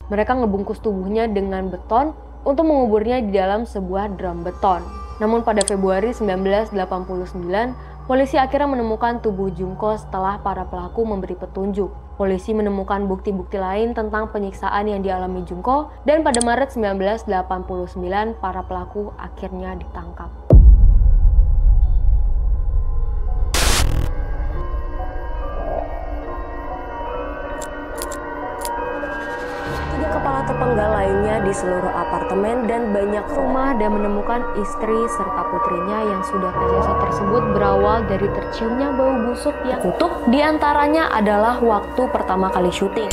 Mereka ngebungkus tubuhnya dengan beton untuk menguburnya di dalam sebuah drum beton. Namun pada Februari 1989, polisi akhirnya menemukan tubuh Junko setelah para pelaku memberi petunjuk. Polisi menemukan bukti-bukti lain tentang penyiksaan yang dialami Junko, dan pada Maret 1989 para pelaku akhirnya ditangkap. Tiga kepala terpenggal lainnya di seluruh apartemen dan banyak rumah dan menemukan istri serta putrinya yang sudah tewas tersebut berawal dari terciumnya bau busuk yang kutuk. Di antaranya adalah waktu pertama kali syuting.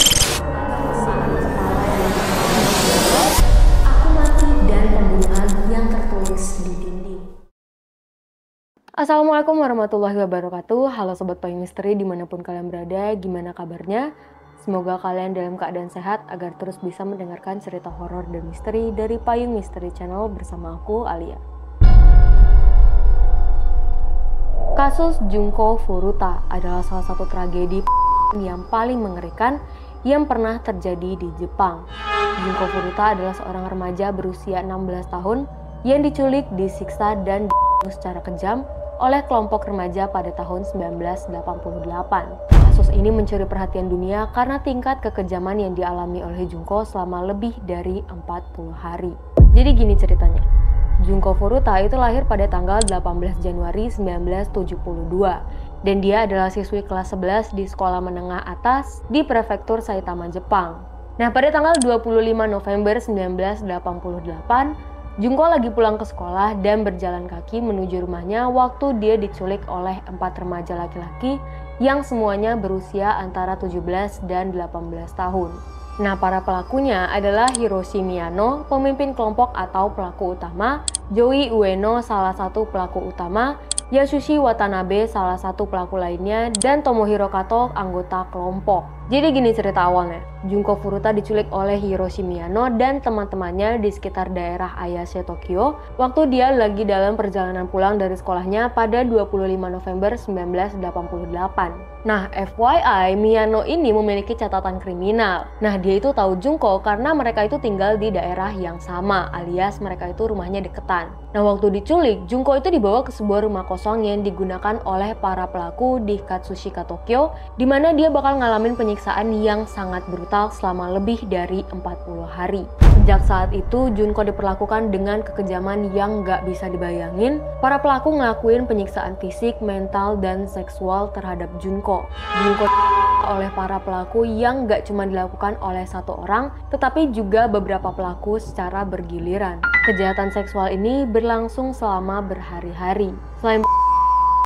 Aku mati dan pembunuhan yang tertulis di dinding. Assalamualaikum warahmatullahi wabarakatuh. Halo Sobat Payung Misteri dimanapun kalian berada, gimana kabarnya? Semoga kalian dalam keadaan sehat agar terus bisa mendengarkan cerita horor dan misteri dari Payung Misteri Channel bersama aku, Alia. Kasus Junko Furuta adalah salah satu tragedi yang paling mengerikan yang pernah terjadi di Jepang. Junko Furuta adalah seorang remaja berusia 16 tahun yang diculik, disiksa, dan dibunuh secara kejam oleh kelompok remaja pada tahun 1988. Kasus ini mencuri perhatian dunia karena tingkat kekejaman yang dialami oleh Junko selama lebih dari 40 hari. Jadi gini ceritanya. Junko Furuta itu lahir pada tanggal 18 Januari 1972 dan dia adalah siswi kelas 11 di sekolah menengah atas di prefektur Saitama, Jepang. Nah, pada tanggal 25 November 1988, Junko lagi pulang ke sekolah dan berjalan kaki menuju rumahnya waktu dia diculik oleh 4 remaja laki-laki yang semuanya berusia antara 17 dan 18 tahun. Nah, para pelakunya adalah Hiroshi Miyano, pemimpin kelompok atau pelaku utama, Joi Ueno, salah satu pelaku utama, Yasushi Watanabe, salah satu pelaku lainnya, dan Tomohiro Kato, anggota kelompok. Jadi gini cerita awalnya, Junko Furuta diculik oleh Hiroshi Miyano dan teman-temannya di sekitar daerah Ayase, Tokyo, waktu dia lagi dalam perjalanan pulang dari sekolahnya pada 25 November 1988. Nah, FYI, Miyano ini memiliki catatan kriminal. Nah, dia itu tahu Junko karena mereka itu tinggal di daerah yang sama, alias mereka itu rumahnya deketan. Nah, waktu diculik, Junko itu dibawa ke sebuah rumah kosong yang digunakan oleh para pelaku di Katsushika, Tokyo, di mana dia bakal ngalamin penyiksaan yang sangat brutal selama lebih dari 40 hari. Sejak saat itu, Junko diperlakukan dengan kekejaman yang gak bisa dibayangin. Para pelaku ngelakuin penyiksaan fisik, mental, dan seksual terhadap Junko. Junko oleh para pelaku yang gak cuma dilakukan oleh satu orang, tetapi juga beberapa pelaku secara bergiliran. Kejahatan seksual ini berlangsung selama berhari-hari. Selain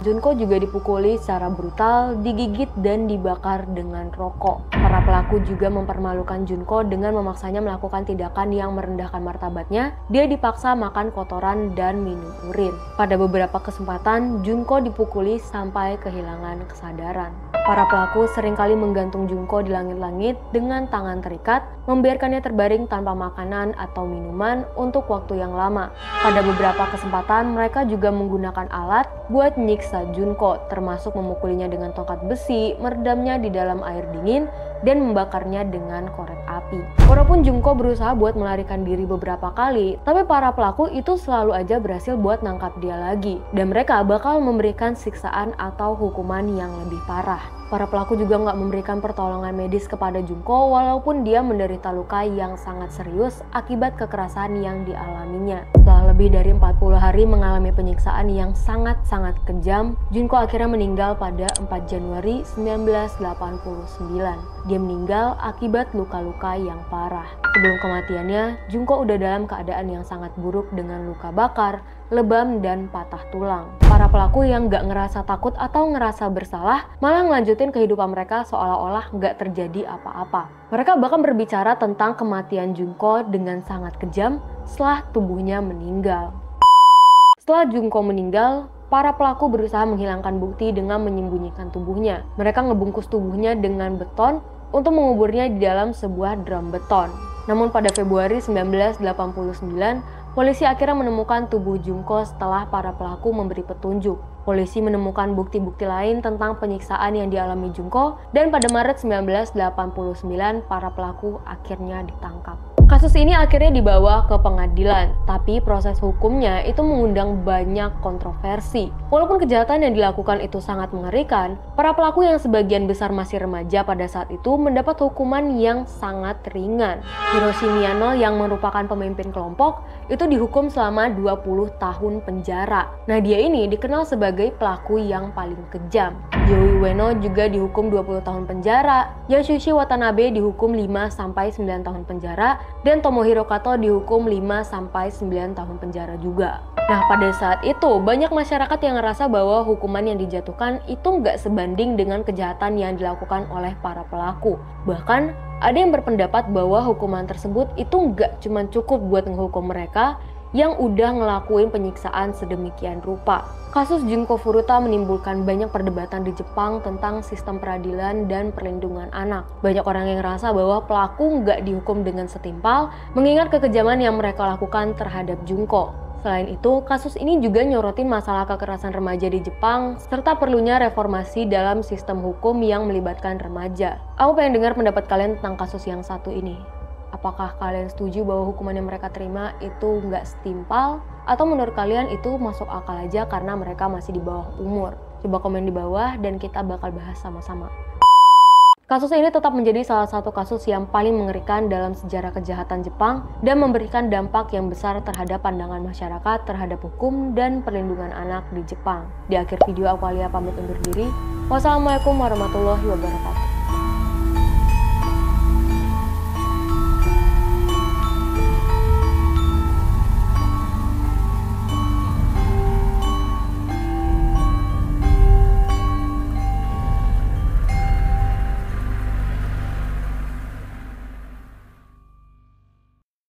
Junko juga dipukuli secara brutal, digigit, dan dibakar dengan rokok. Para pelaku juga mempermalukan Junko dengan memaksanya melakukan tindakan yang merendahkan martabatnya. Dia dipaksa makan kotoran dan minum urin. Pada beberapa kesempatan, Junko dipukuli sampai kehilangan kesadaran. Para pelaku seringkali menggantung Junko di langit-langit dengan tangan terikat, membiarkannya terbaring tanpa makanan atau minuman untuk waktu yang lama. Pada beberapa kesempatan, mereka juga menggunakan alat buat menyiksa Junko, termasuk memukulinya dengan tongkat besi, meredamnya di dalam air dingin, dan membakarnya dengan korek api. Walaupun Junko berusaha buat melarikan diri beberapa kali, tapi para pelaku itu selalu aja berhasil buat nangkap dia lagi, dan mereka bakal memberikan siksaan atau hukuman yang lebih parah. Para pelaku juga nggak memberikan pertolongan medis kepada Junko walaupun dia menderita luka yang sangat serius akibat kekerasan yang dialaminya. Setelah lebih dari 40 hari mengalami penyiksaan yang sangat-sangat kejam, Junko akhirnya meninggal pada 4 Januari 1989. Dia meninggal akibat luka-luka yang parah. Sebelum kematiannya, Junko udah dalam keadaan yang sangat buruk dengan luka bakar, lebam, dan patah tulang. Para pelaku yang gak ngerasa takut atau ngerasa bersalah malah ngelanjutin kehidupan mereka seolah-olah gak terjadi apa-apa. Mereka bahkan berbicara tentang kematian Junko dengan sangat kejam setelah tubuhnya meninggal. Setelah Junko meninggal, para pelaku berusaha menghilangkan bukti dengan menyembunyikan tubuhnya. Mereka ngebungkus tubuhnya dengan beton untuk menguburnya di dalam sebuah drum beton. Namun pada Februari 1989, polisi akhirnya menemukan tubuh Junko setelah para pelaku memberi petunjuk. Polisi menemukan bukti-bukti lain tentang penyiksaan yang dialami Junko, dan pada Maret 1989 para pelaku akhirnya ditangkap. Kasus ini akhirnya dibawa ke pengadilan, tapi proses hukumnya itu mengundang banyak kontroversi. Walaupun kejahatan yang dilakukan itu sangat mengerikan, para pelaku yang sebagian besar masih remaja pada saat itu mendapat hukuman yang sangat ringan. Hiroshi Miyano yang merupakan pemimpin kelompok itu dihukum selama 20 tahun penjara. Nah, dia ini dikenal sebagai pelaku yang paling kejam. Yoi Ueno juga dihukum 20 tahun penjara, Yasushi Watanabe dihukum 5-9 tahun penjara, dan Tomohiro Kato dihukum 5-9 tahun penjara juga. Nah, pada saat itu banyak masyarakat yang ngerasa bahwa hukuman yang dijatuhkan itu nggak sebanding dengan kejahatan yang dilakukan oleh para pelaku. Bahkan ada yang berpendapat bahwa hukuman tersebut itu nggak cuma cukup buat ngehukum mereka yang udah ngelakuin penyiksaan sedemikian rupa. Kasus Junko Furuta menimbulkan banyak perdebatan di Jepang tentang sistem peradilan dan perlindungan anak. Banyak orang yang ngerasa bahwa pelaku nggak dihukum dengan setimpal, mengingat kekejaman yang mereka lakukan terhadap Junko. Selain itu, kasus ini juga nyorotin masalah kekerasan remaja di Jepang, serta perlunya reformasi dalam sistem hukum yang melibatkan remaja. Aku pengen dengar pendapat kalian tentang kasus yang satu ini. Apakah kalian setuju bahwa hukuman yang mereka terima itu nggak setimpal? Atau menurut kalian itu masuk akal aja karena mereka masih di bawah umur? Coba komen di bawah dan kita bakal bahas sama-sama. Kasus ini tetap menjadi salah satu kasus yang paling mengerikan dalam sejarah kejahatan Jepang dan memberikan dampak yang besar terhadap pandangan masyarakat terhadap hukum dan perlindungan anak di Jepang. Di akhir video aku Alia pamit undur diri. Wassalamualaikum warahmatullahi wabarakatuh.